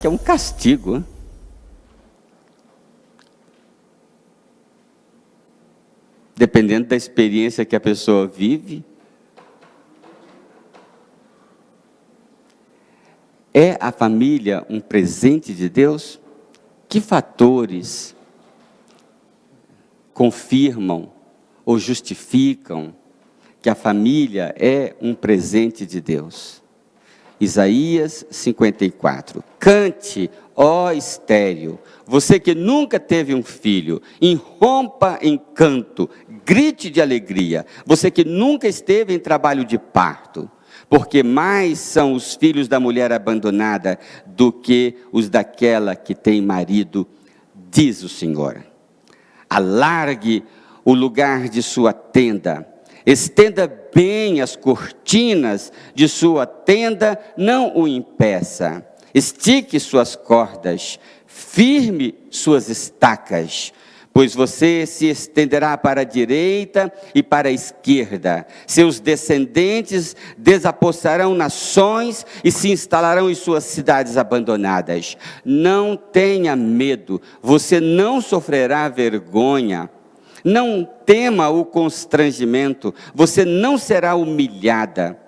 que é um castigo. Dependendo da experiência que a pessoa vive. É a família um presente de Deus? Que fatores confirmam ou justificam que a família é um presente de Deus? Isaías 54. Cante, ó estéril, você que nunca teve um filho, irrompa em canto, grite de alegria, você que nunca esteve em trabalho de parto, porque mais são os filhos da mulher abandonada do que os daquela que tem marido, diz o Senhor. Alargue o lugar de sua tenda, estenda bem as cortinas de sua tenda, não o impeça. Estique suas cordas, firme suas estacas, pois você se estenderá para a direita e para a esquerda. Seus descendentes desapossarão nações e se instalarão em suas cidades abandonadas. Não tenha medo, você não sofrerá vergonha. Não tema o constrangimento, você não será humilhada.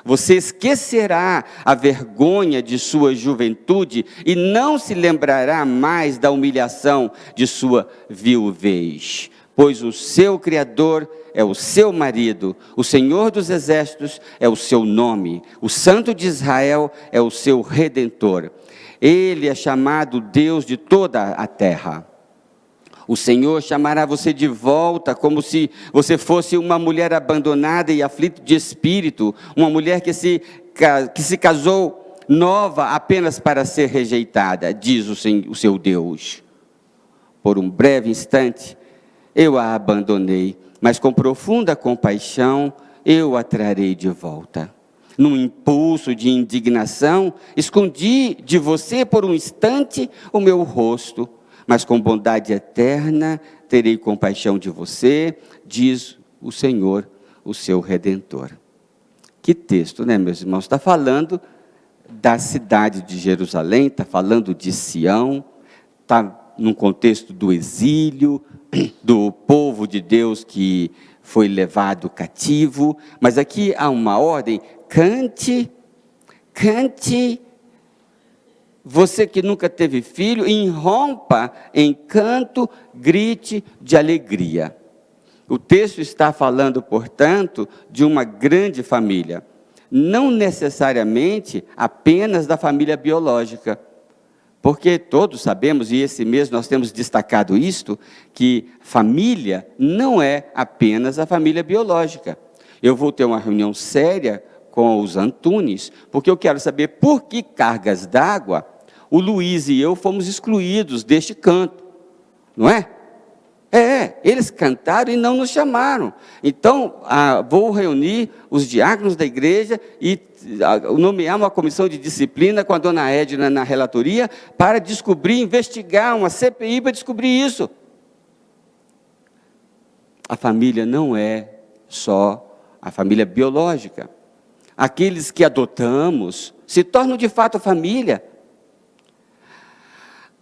Você esquecerá a vergonha de sua juventude e não se lembrará mais da humilhação de sua viuvez. Pois o seu Criador é o seu marido, o Senhor dos Exércitos é o seu nome, o Santo de Israel é o seu Redentor. Ele é chamado Deus de toda a terra. O Senhor chamará você de volta como se você fosse uma mulher abandonada e aflita de espírito, uma mulher que se casou nova apenas para ser rejeitada, diz o seu Deus. Por um breve instante, eu a abandonei, mas com profunda compaixão, eu a trarei de volta. Num impulso de indignação, escondi de você por um instante o meu rosto, mas com bondade eterna terei compaixão de você, diz o Senhor, o seu Redentor. Que texto, né, meus irmãos? Está falando da cidade de Jerusalém, está falando de Sião, está num contexto do exílio, do povo de Deus que foi levado cativo, mas aqui há uma ordem: cante, você que nunca teve filho, irrompa em canto, grite de alegria. O texto está falando, portanto, de uma grande família. Não necessariamente apenas da família biológica. Porque todos sabemos, e esse mês nós temos destacado isto, que família não é apenas a família biológica. Eu vou ter uma reunião séria com os Antunes, porque eu quero saber por que cargas d'água o Luiz e eu fomos excluídos deste canto, não é? Eles cantaram e não nos chamaram. Então, vou reunir os diáconos da igreja e nomear uma comissão de disciplina com a dona Edna na relatoria para descobrir, investigar uma CPI para descobrir isso. A família não é só a família biológica. Aqueles que adotamos se tornam de fato família.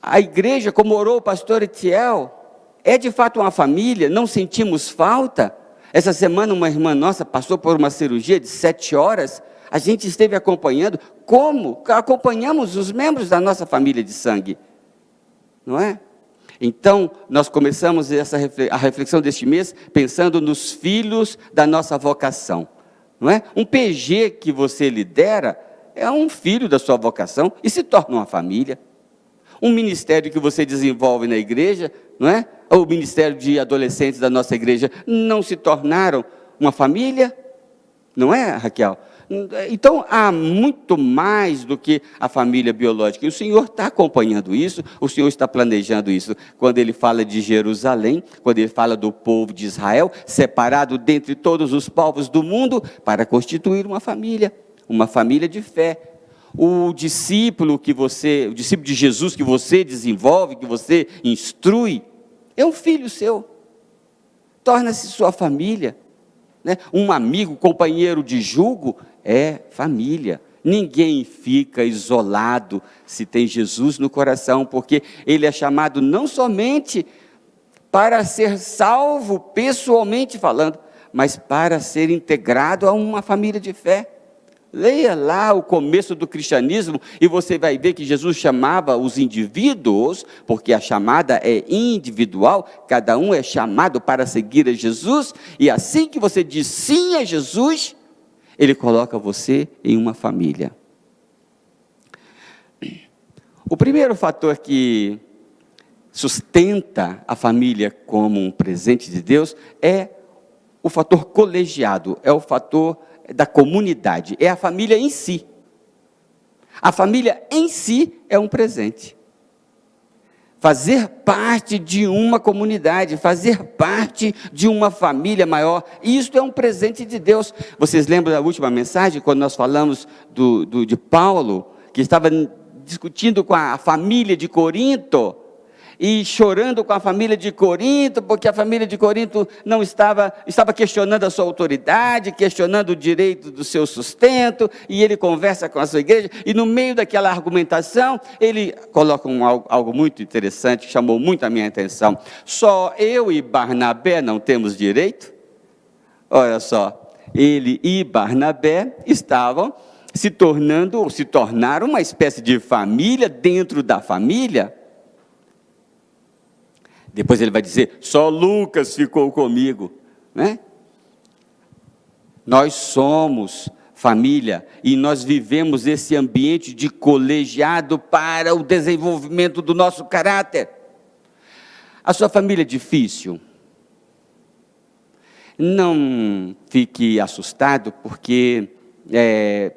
A igreja, como orou o pastor Etiel, é de fato uma família, não sentimos falta. Essa semana uma irmã nossa passou por uma cirurgia de 7 horas, a gente esteve acompanhando, como acompanhamos os membros da nossa família de sangue, não é? Então, nós começamos a reflexão deste mês, pensando nos filhos da nossa vocação, não é? Um PG que você lidera, é um filho da sua vocação, e se torna uma família. Um ministério que você desenvolve na igreja, não é? O ministério de adolescentes da nossa igreja, não se tornaram uma família? Não é, Raquel? Então, há muito mais do que a família biológica. E o Senhor está acompanhando isso, o Senhor está planejando isso. Quando Ele fala de Jerusalém, quando Ele fala do povo de Israel, separado dentre todos os povos do mundo, para constituir uma família de fé. O discípulo de Jesus que você desenvolve, que você instrui, é um filho seu. Torna-se sua família. Né? Um amigo, companheiro de jugo, é família. Ninguém fica isolado se tem Jesus no coração, porque ele é chamado não somente para ser salvo pessoalmente falando, mas para ser integrado a uma família de fé. Leia lá o começo do cristianismo e você vai ver que Jesus chamava os indivíduos, porque a chamada é individual, cada um é chamado para seguir a Jesus, e assim que você diz sim a Jesus, ele coloca você em uma família. O primeiro fator que sustenta a família como um presente de Deus é o fator colegiado, é o fator da comunidade, é a família em si. A família em si é um presente. Fazer parte de uma comunidade, fazer parte de uma família maior, isso é um presente de Deus. Vocês lembram da última mensagem, quando nós falamos de Paulo, que estava discutindo com a família de Corinto, e chorando com a família de Corinto, porque a família de Corinto não estava questionando a sua autoridade, questionando o direito do seu sustento, e ele conversa com a sua igreja, e no meio daquela argumentação, ele coloca algo muito interessante, que chamou muito a minha atenção. Só eu e Barnabé não temos direito? Olha só, ele e Barnabé se tornaram uma espécie de família dentro da família. Depois ele vai dizer, só Lucas ficou comigo, né? Nós somos família e nós vivemos esse ambiente de colegiado para o desenvolvimento do nosso caráter. A sua família é difícil? Não fique assustado, porque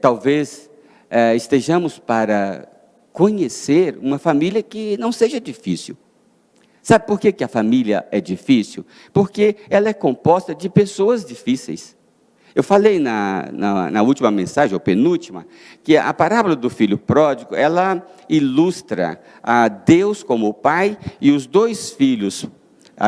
talvez estejamos para conhecer uma família que não seja difícil. Sabe por que a família é difícil? Porque ela é composta de pessoas difíceis. Eu falei na última mensagem, ou penúltima, que a parábola do filho pródigo, ela ilustra a Deus como pai, e os dois filhos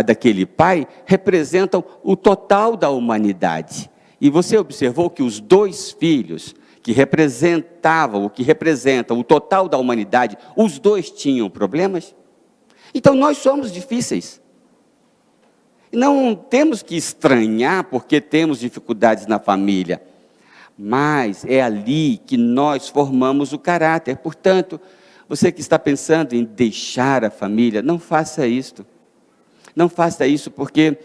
daquele pai representam o total da humanidade. E você observou que os dois filhos que representam o total da humanidade, os dois tinham problemas? Então nós somos difíceis. Não temos que estranhar porque temos dificuldades na família, mas é ali que nós formamos o caráter. Portanto, você que está pensando em deixar a família, não faça isto. Não faça isso, porque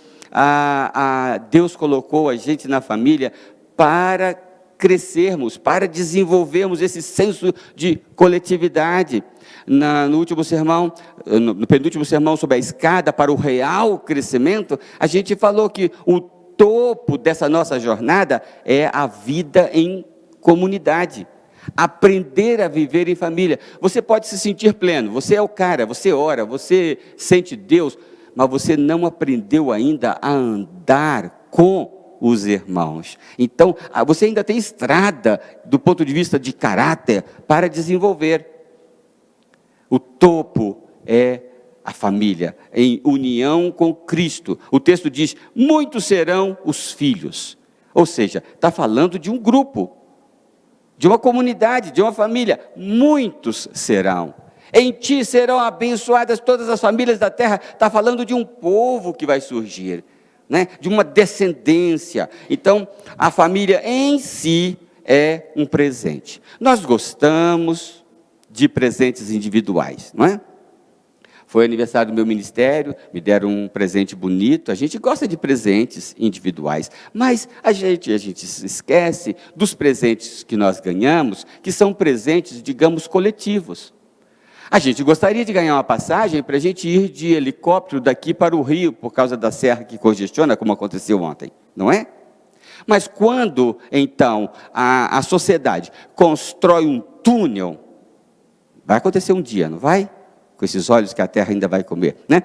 Deus colocou a gente na família para crescermos, para desenvolvermos esse senso de coletividade. No último sermão, no penúltimo sermão sobre a escada para o real crescimento, a gente falou que o topo dessa nossa jornada é a vida em comunidade. Aprender a viver em família. Você pode se sentir pleno, você é o cara, você ora, você sente Deus, mas você não aprendeu ainda a andar com os irmãos. Então, você ainda tem estrada do ponto de vista de caráter para desenvolver. O topo é a família, em união com Cristo. O texto diz, muitos serão os filhos. Ou seja, está falando de um grupo, de uma comunidade, de uma família. Muitos serão. Em ti serão abençoadas todas as famílias da terra. Está falando de um povo que vai surgir, né? De uma descendência. Então, a família em si é um presente. Nós gostamos de presentes individuais, não é? Foi aniversário do meu ministério, me deram um presente bonito. A gente gosta de presentes individuais, mas a gente se esquece dos presentes que nós ganhamos, que são presentes, digamos, coletivos. A gente gostaria de ganhar uma passagem para a gente ir de helicóptero daqui para o Rio, por causa da serra que congestiona, como aconteceu ontem, não é? Mas quando, então, a sociedade constrói um túnel, vai acontecer um dia, não vai? Com esses olhos que a terra ainda vai comer, né?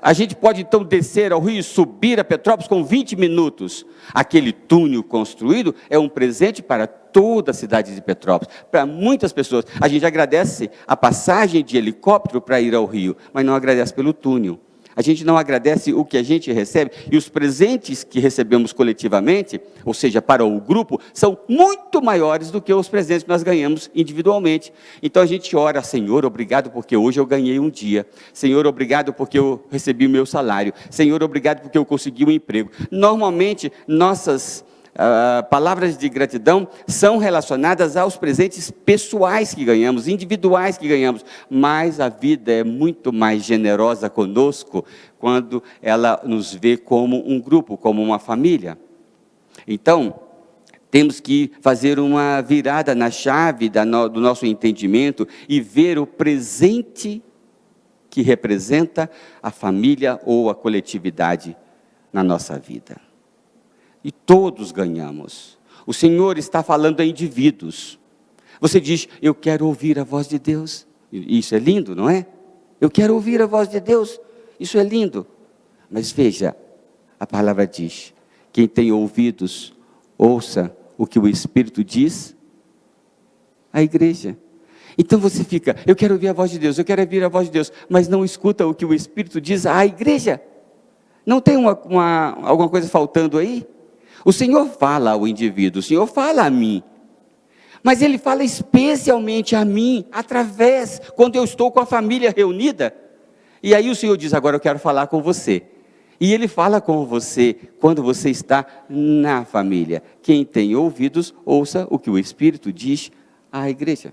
A gente pode então descer ao Rio e subir a Petrópolis com 20 minutos. Aquele túnel construído é um presente para toda a cidade de Petrópolis, para muitas pessoas. A gente agradece a passagem de helicóptero para ir ao Rio, mas não agradece pelo túnel. A gente não agradece o que a gente recebe, e os presentes que recebemos coletivamente, ou seja, para o grupo, são muito maiores do que os presentes que nós ganhamos individualmente. Então a gente ora: Senhor, obrigado porque hoje eu ganhei um dia. Senhor, obrigado porque eu recebi o meu salário. Senhor, obrigado porque eu consegui um emprego. Normalmente, nossas palavras de gratidão são relacionadas aos presentes pessoais que ganhamos, individuais que ganhamos, mas a vida é muito mais generosa conosco quando ela nos vê como um grupo, como uma família. Então, temos que fazer uma virada na chave do nosso entendimento e ver o presente que representa a família ou a coletividade na nossa vida. E todos ganhamos. O Senhor está falando a indivíduos. Você diz: eu quero ouvir a voz de Deus. Isso é lindo, não é? Eu quero ouvir a voz de Deus. Isso é lindo. Mas veja, a palavra diz: quem tem ouvidos, ouça o que o Espírito diz à igreja. Então você fica: eu quero ouvir a voz de Deus, eu quero ouvir a voz de Deus, mas não escuta o que o Espírito diz à igreja. Não tem alguma coisa faltando aí? O Senhor fala ao indivíduo, o Senhor fala a mim, mas Ele fala especialmente a mim, quando eu estou com a família reunida, e aí o Senhor diz: agora eu quero falar com você, e Ele fala com você, quando você está na família. Quem tem ouvidos, ouça o que o Espírito diz à igreja.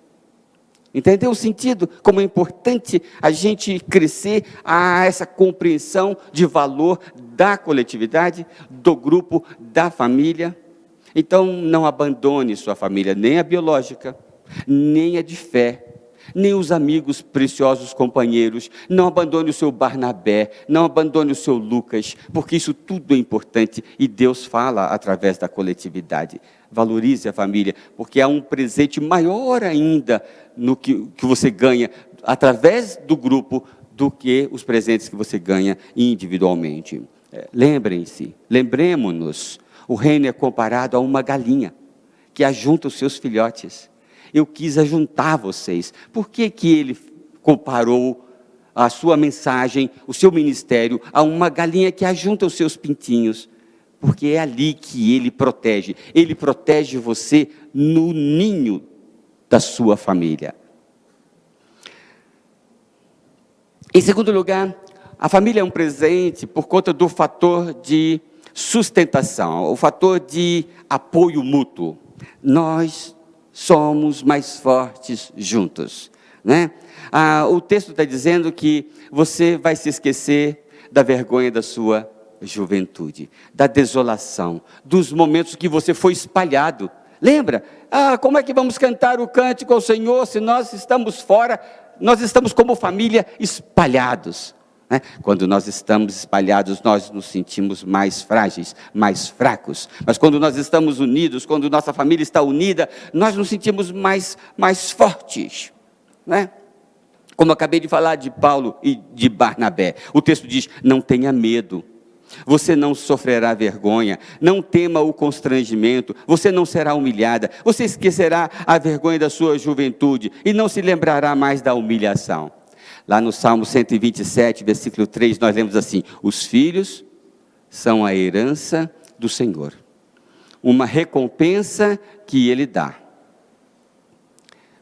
Entendeu o sentido? Como é importante a gente crescer a essa compreensão de valor da coletividade, do grupo, da família. Então, não abandone sua família, nem a biológica, nem a de fé, nem os amigos preciosos companheiros. Não abandone o seu Barnabé, não abandone o seu Lucas, porque isso tudo é importante e Deus fala através da coletividade. Valorize a família, porque há um presente maior ainda no que você ganha através do grupo do que os presentes que você ganha individualmente. Lembremos-nos, o reino é comparado a uma galinha que ajunta os seus filhotes. Eu quis ajuntar vocês. Por que ele comparou a sua mensagem, o seu ministério, a uma galinha que ajunta os seus pintinhos? Porque é ali que Ele protege. Ele protege você no ninho da sua família. Em segundo lugar, a família é um presente por conta do fator de sustentação, o fator de apoio mútuo. Nós somos mais fortes juntos, né? O texto está dizendo que você vai se esquecer da vergonha da sua juventude, da desolação, dos momentos que você foi espalhado. Lembra? Como é que vamos cantar o cântico ao Senhor se nós estamos fora? Nós estamos como família espalhados, né? Quando nós estamos espalhados, nós nos sentimos mais frágeis, mais fracos. Mas quando nós estamos unidos, quando nossa família está unida, nós nos sentimos mais fortes, né? Como acabei de falar de Paulo e de Barnabé, o texto diz: não tenha medo, você não sofrerá vergonha, não tema o constrangimento, você não será humilhada, você esquecerá a vergonha da sua juventude e não se lembrará mais da humilhação. Lá no Salmo 127, versículo 3, nós lemos assim: os filhos são a herança do Senhor, uma recompensa que Ele dá.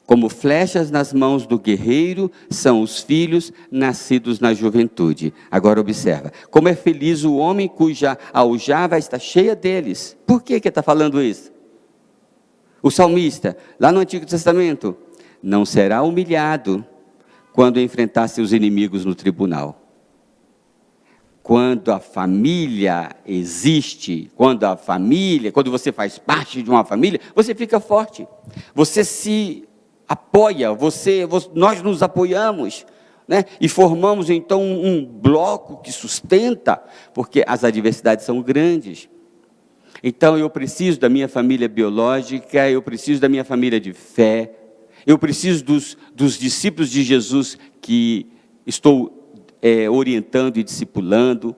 Como flechas nas mãos do guerreiro são os filhos nascidos na juventude. Agora observa, como é feliz o homem cuja aljava está cheia deles. Por que está falando isso? O salmista, lá no Antigo Testamento: não será humilhado quando enfrentar seus inimigos no tribunal. Quando a família existe, quando você faz parte de uma família, você fica forte, você se apoia, nós nos apoiamos, né? E formamos então um bloco que sustenta, porque as adversidades são grandes. Então eu preciso da minha família biológica, eu preciso da minha família de fé, eu preciso dos discípulos de Jesus que estou orientando e discipulando,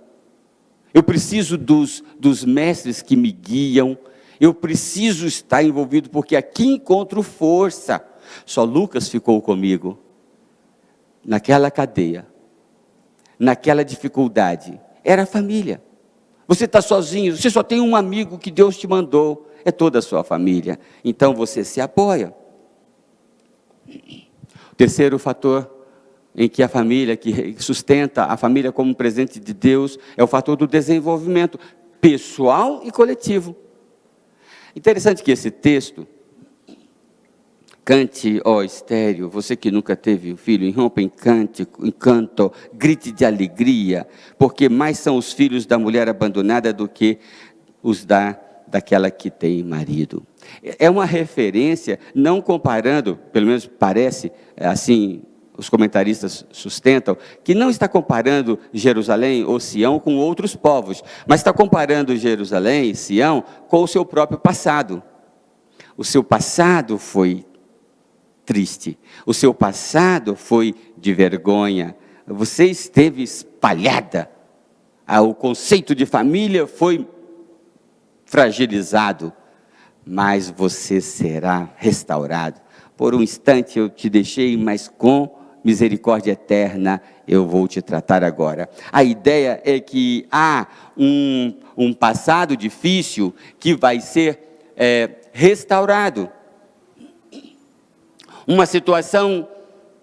eu preciso dos mestres que me guiam, eu preciso estar envolvido, porque aqui encontro força. Só Lucas ficou comigo naquela cadeia, naquela dificuldade? Era a família. Você está sozinho, você só tem um amigo que Deus te mandou, é toda a sua família. Então você se apoia. O terceiro fator em que a família, que sustenta a família como um presente de Deus, é o fator do desenvolvimento pessoal e coletivo. Interessante que esse texto, cante, ó estéreo, você que nunca teve um filho, irrompa em canto, grite de alegria, porque mais são os filhos da mulher abandonada do que os daquela que tem marido. É uma referência, não comparando, pelo menos parece, assim, os comentaristas sustentam, que não está comparando Jerusalém ou Sião com outros povos, mas está comparando Jerusalém e Sião com o seu próprio passado. O seu passado foi triste, o seu passado foi de vergonha, você esteve espalhada, o conceito de família foi fragilizado, mas você será restaurado. Por um instante eu te deixei, mas com misericórdia eterna eu vou te tratar agora. A ideia é que há um passado difícil que vai ser restaurado. Uma situação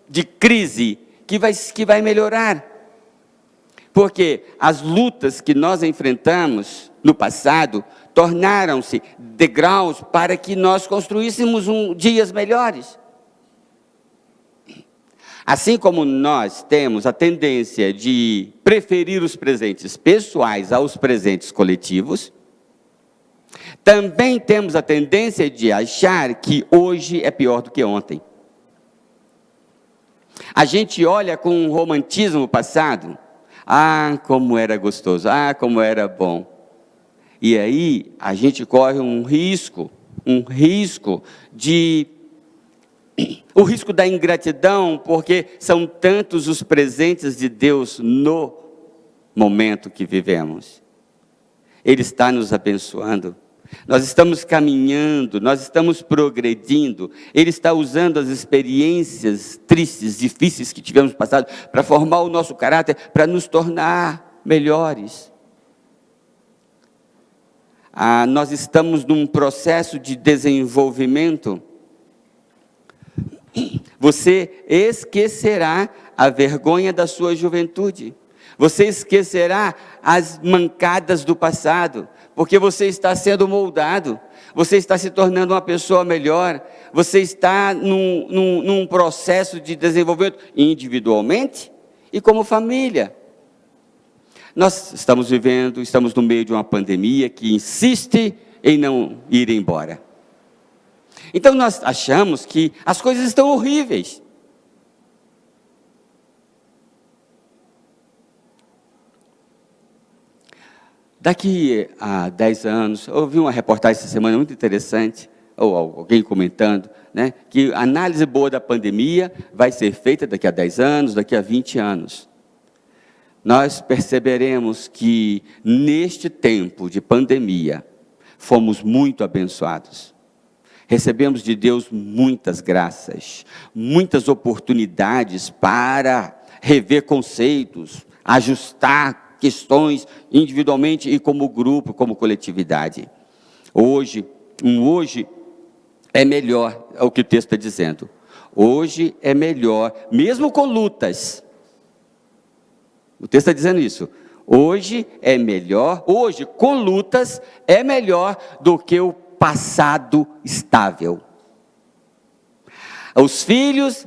de crise que vai melhorar. Porque as lutas que nós enfrentamos no passado tornaram-se degraus para que nós construíssemos dias melhores. Assim como nós temos a tendência de preferir os presentes pessoais aos presentes coletivos, também temos a tendência de achar que hoje é pior do que ontem. A gente olha com um romantismo passado, como era gostoso, como era bom. E aí a gente corre o risco da ingratidão, porque são tantos os presentes de Deus no momento que vivemos. Ele está nos abençoando. Nós estamos caminhando, nós estamos progredindo. Ele está usando as experiências tristes, difíceis que tivemos passado para formar o nosso caráter, para nos tornar melhores. Nós estamos num processo de desenvolvimento. Você esquecerá a vergonha da sua juventude. Você esquecerá as mancadas do passado, porque você está sendo moldado, você está se tornando uma pessoa melhor, você está num processo de desenvolvimento individualmente e como família. Nós estamos no meio de uma pandemia que insiste em não ir embora. Então nós achamos que as coisas estão horríveis. Daqui a 10 anos, eu ouvi uma reportagem essa semana muito interessante, ou alguém comentando, né, que a análise boa da pandemia vai ser feita daqui a 10 anos, daqui a 20 anos. Nós perceberemos que neste tempo de pandemia, fomos muito abençoados. Recebemos de Deus muitas graças, muitas oportunidades para rever conceitos, ajustar questões individualmente e como grupo, como coletividade. Hoje é melhor, é o que o texto está dizendo. Hoje é melhor, mesmo com lutas. O texto está dizendo isso. Hoje é melhor, hoje com lutas é melhor do que o passado estável. Os filhos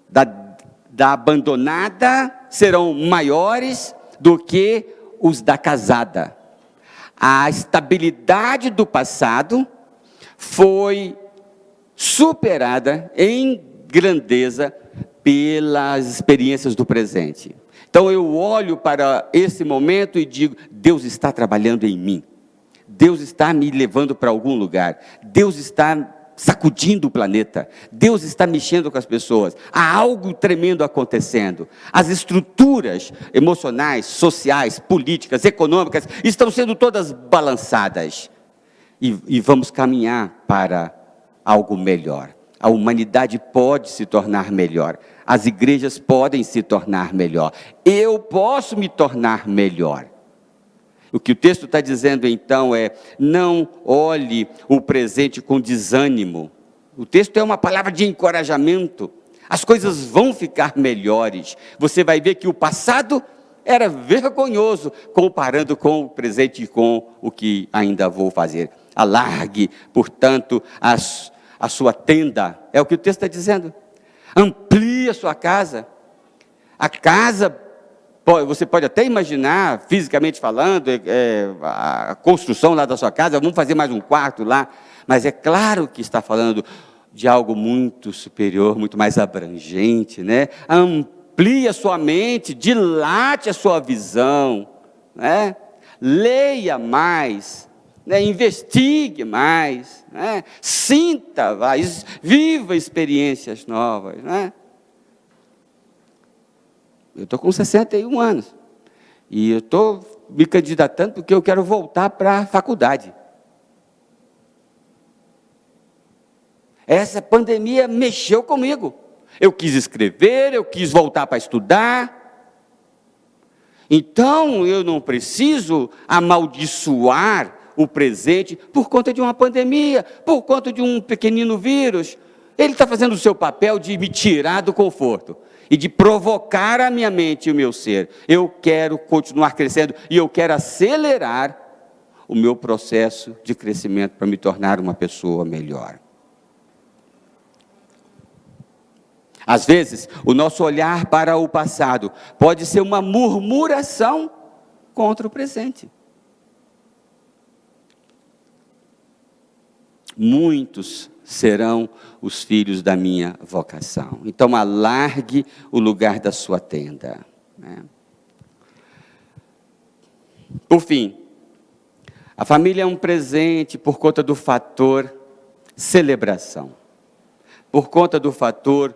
da abandonada serão maiores do que os da casada. A estabilidade do passado foi superada em grandeza pelas experiências do presente. Então eu olho para esse momento e digo, Deus está trabalhando em mim. Deus está me levando para algum lugar. Deus está sacudindo o planeta. Deus está mexendo com as pessoas. Há algo tremendo acontecendo. As estruturas emocionais, sociais, políticas, econômicas estão sendo todas balançadas. E vamos caminhar para algo melhor. A humanidade pode se tornar melhor. as igrejas podem se tornar melhor. Eu posso me tornar melhor. O que o texto está dizendo então é: não olhe o presente com desânimo. O texto é uma palavra de encorajamento. As coisas vão ficar melhores. Você vai ver que o passado era vergonhoso, comparando com o presente e com o que ainda vou fazer. Alargue, portanto, a sua tenda. É o que o texto está dizendo. Amplie a sua casa. A casa, você pode até imaginar, fisicamente falando, a construção lá da sua casa, vamos fazer mais um quarto lá. Mas é claro que está falando de algo muito superior, muito mais abrangente, né? Amplie a sua mente, dilate a sua visão, né? Leia mais, né? Investigue mais, né? Sinta mais, viva experiências novas, né? Eu estou com 61 anos e eu estou me candidatando porque eu quero voltar para a faculdade. Essa pandemia mexeu comigo. Eu quis escrever, eu quis voltar para estudar. Então, eu não preciso amaldiçoar o presente por conta de uma pandemia, por conta de um pequenino vírus. Ele está fazendo o seu papel de me tirar do conforto e de provocar a minha mente e o meu ser. Eu quero continuar crescendo e eu quero acelerar o meu processo de crescimento para me tornar uma pessoa melhor. Às vezes, o nosso olhar para o passado pode ser uma murmuração contra o presente. Muitos serão os filhos da minha vocação. Então, alargue o lugar da sua tenda, né? Por fim, a família é um presente por conta do fator celebração, por conta do fator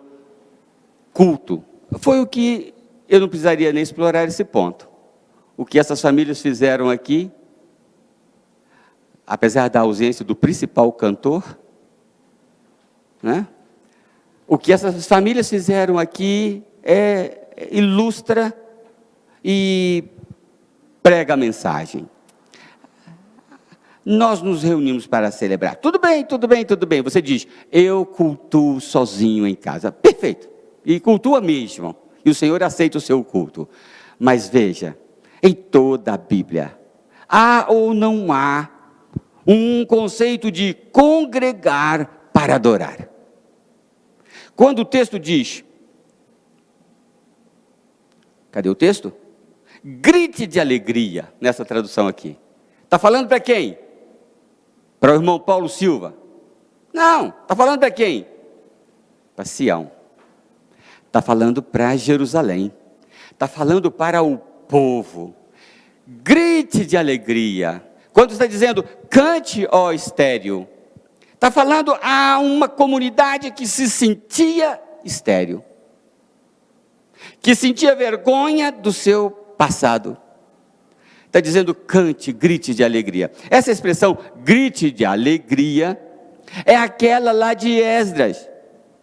culto. Foi o que eu não precisaria nem explorar esse ponto. O que essas famílias fizeram aqui, apesar da ausência do principal cantor, né? O que essas famílias fizeram aqui ilustra e prega a mensagem. Nós nos reunimos para celebrar. Tudo bem, tudo bem, tudo bem. Você diz: eu cultuo sozinho em casa. Perfeito. E cultua mesmo. E o Senhor aceita o seu culto. Mas veja, em toda a Bíblia, há ou não há um conceito de congregar para adorar. Quando o texto diz, cadê o texto? Grite de alegria, nessa tradução aqui. Está falando para quem? Para o irmão Paulo Silva? Não, está falando para quem? Para Sião. Está falando para Jerusalém. Está falando para o povo. Grite de alegria. Quando está dizendo, cante, ó estéril, está falando a uma comunidade que se sentia estéril, que sentia vergonha do seu passado. Está dizendo, cante, grite de alegria. Essa expressão, grite de alegria, é aquela lá de Esdras,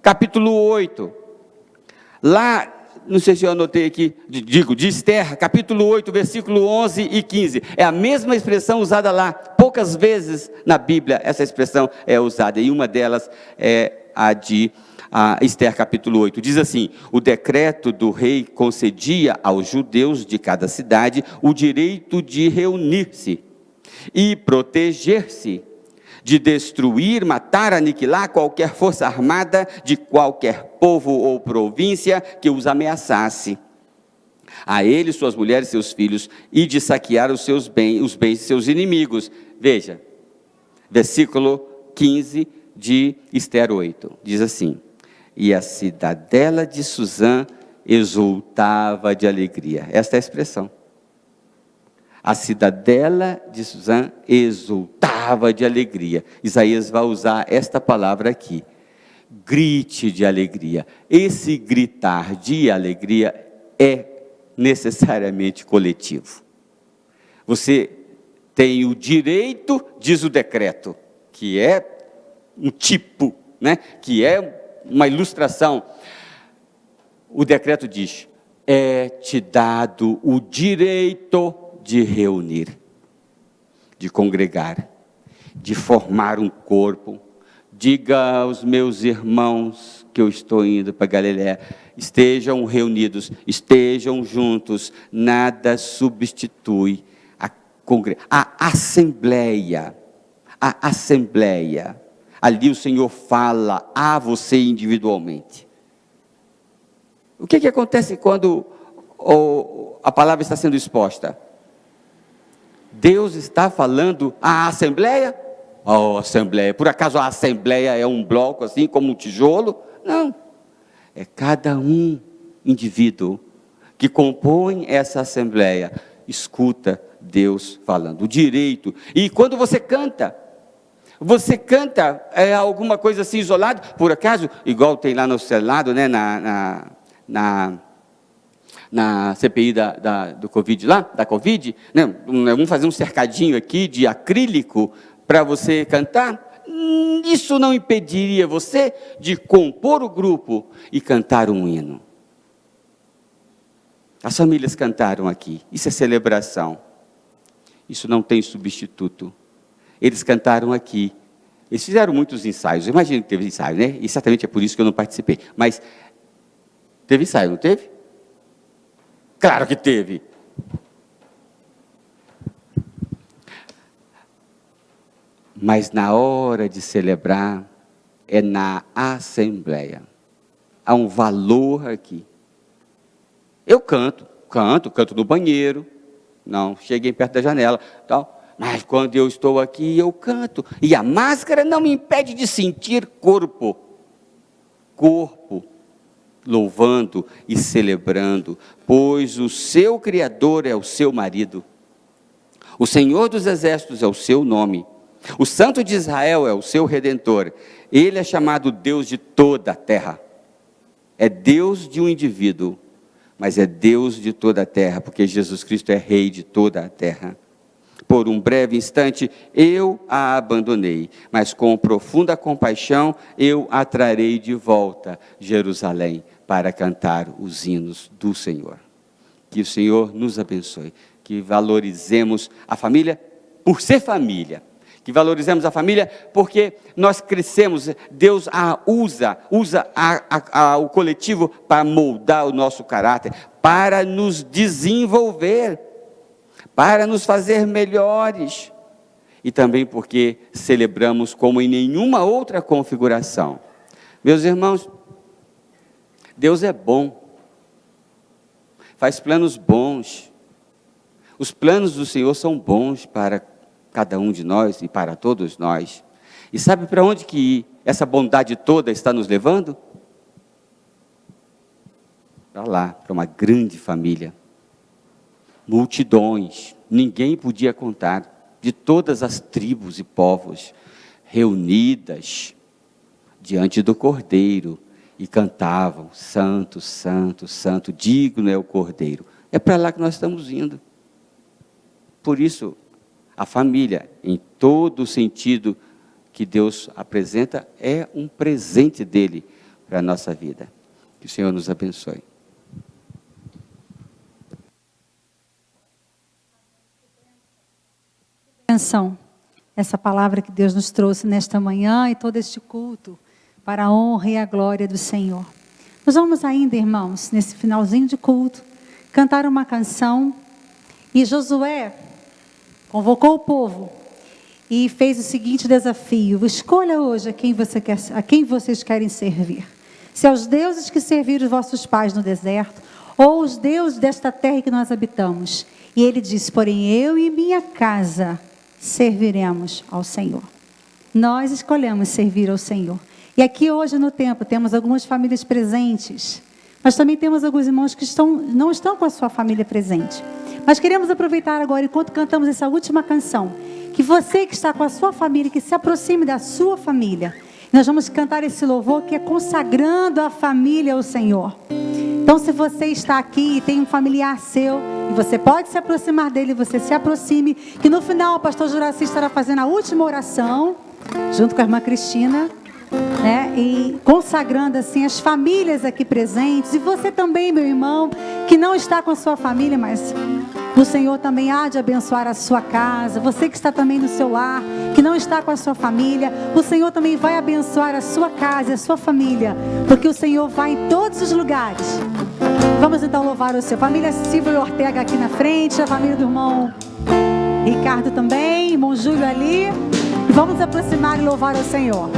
capítulo 8. Lá, não sei se eu anotei aqui, de Esther, capítulo 8, versículo 11 e 15. É a mesma expressão usada lá. Poucas vezes na Bíblia essa expressão é usada. E uma delas é a de Esther, capítulo 8. Diz assim: o decreto do rei concedia aos judeus de cada cidade o direito de reunir-se e proteger-se, de destruir, matar, aniquilar qualquer força armada de qualquer povo ou província que os ameaçasse, a eles, suas mulheres e seus filhos, e de saquear os bens de seus inimigos. Veja, versículo 15 de Esther 8, diz assim: e a cidadela de Suzã exultava de alegria. Esta é a expressão. A cidadela de Suzã exultava de alegria. Isaías vai usar esta palavra aqui. Grite de alegria. Esse gritar de alegria é necessariamente coletivo. Você tem o direito, diz o decreto, que é um tipo, né? Que é uma ilustração. o decreto diz: é-te dado o direito de reunir, de congregar, de formar um corpo. Diga aos meus irmãos que eu estou indo para Galiléia, estejam reunidos, estejam juntos, nada substitui a assembleia. A assembleia, ali o Senhor fala a você individualmente. O que acontece quando a palavra está sendo exposta? Deus está falando à assembleia? Oh, assembleia, por acaso a assembleia é um bloco assim, como um tijolo? Não, é cada um indivíduo que compõe essa assembleia, escuta Deus falando, o direito. E quando você canta alguma coisa assim isolada, por acaso, igual tem lá no Senado, né, na CPI do Covid lá, da Covid, né, vamos fazer um cercadinho aqui de acrílico para você cantar. Isso não impediria você de compor o grupo e cantar um hino. As famílias cantaram aqui, isso é celebração, isso não tem substituto. Eles cantaram aqui, eles fizeram muitos ensaios, eu imagino que teve ensaio, né? E certamente é por isso que eu não participei, mas teve ensaio, não teve? Claro que teve. Mas na hora de celebrar, é na assembleia. Há um valor aqui. Eu canto no banheiro. Não, cheguei perto da janela, tal. Mas quando eu estou aqui, eu canto. E a máscara não me impede de sentir corpo, louvando e celebrando, pois o seu Criador é o seu marido. O Senhor dos Exércitos é o seu nome. O Santo de Israel é o seu Redentor. Ele é chamado Deus de toda a terra. É Deus de um indivíduo, mas é Deus de toda a terra, porque Jesus Cristo é Rei de toda a terra. Por um breve instante eu a abandonei, mas com profunda compaixão eu a trarei de volta Jerusalém para cantar os hinos do Senhor. Que o Senhor nos abençoe, que valorizemos a família por ser família, que valorizemos a família porque nós crescemos, Deus usa o coletivo para moldar o nosso caráter, para nos desenvolver, para nos fazer melhores, e também porque celebramos como em nenhuma outra configuração. Meus irmãos, Deus é bom, faz planos bons, os planos do Senhor são bons para cada um de nós e para todos nós. E sabe para onde que essa bondade toda está nos levando? Para lá, para uma grande família. Multidões, ninguém podia contar, de todas as tribos e povos, reunidas diante do Cordeiro, e cantavam: santo, santo, santo, digno é o Cordeiro. É para lá que nós estamos indo. Por isso, a família, em todo o sentido que Deus apresenta, é um presente dele para a nossa vida. Que o Senhor nos abençoe. Atenção, essa palavra que Deus nos trouxe nesta manhã e todo este culto, para a honra e a glória do Senhor. Nós vamos ainda, irmãos, nesse finalzinho de culto, cantar uma canção, e Josué convocou o povo e fez o seguinte desafio: escolha hoje a quem vocês querem servir. Se aos deuses que serviram os vossos pais no deserto, ou os deuses desta terra que nós habitamos. E ele disse: porém eu e minha casa serviremos ao Senhor. Nós escolhemos servir ao Senhor. E aqui hoje no templo temos algumas famílias presentes, mas também temos alguns irmãos que não estão com a sua família presente. Mas queremos aproveitar agora, enquanto cantamos essa última canção, que você que está com a sua família, que se aproxime da sua família. Nós vamos cantar esse louvor que é consagrando a família ao Senhor. Então, se você está aqui e tem um familiar seu, e você pode se aproximar dele, você se aproxime, que no final o pastor Juraci estará fazendo a última oração, junto com a irmã Cristina. né? E consagrando assim as famílias aqui presentes. E você também, meu irmão, que não está com a sua família, mas o Senhor também há de abençoar a sua casa. Você que está também no seu lar, que não está com a sua família, o Senhor também vai abençoar a sua casa e a sua família, porque o Senhor vai em todos os lugares. Vamos então louvar o Senhor. Família Silvio Ortega aqui na frente, a família do irmão Ricardo também, irmão Júlio ali. Vamos aproximar e louvar o Senhor.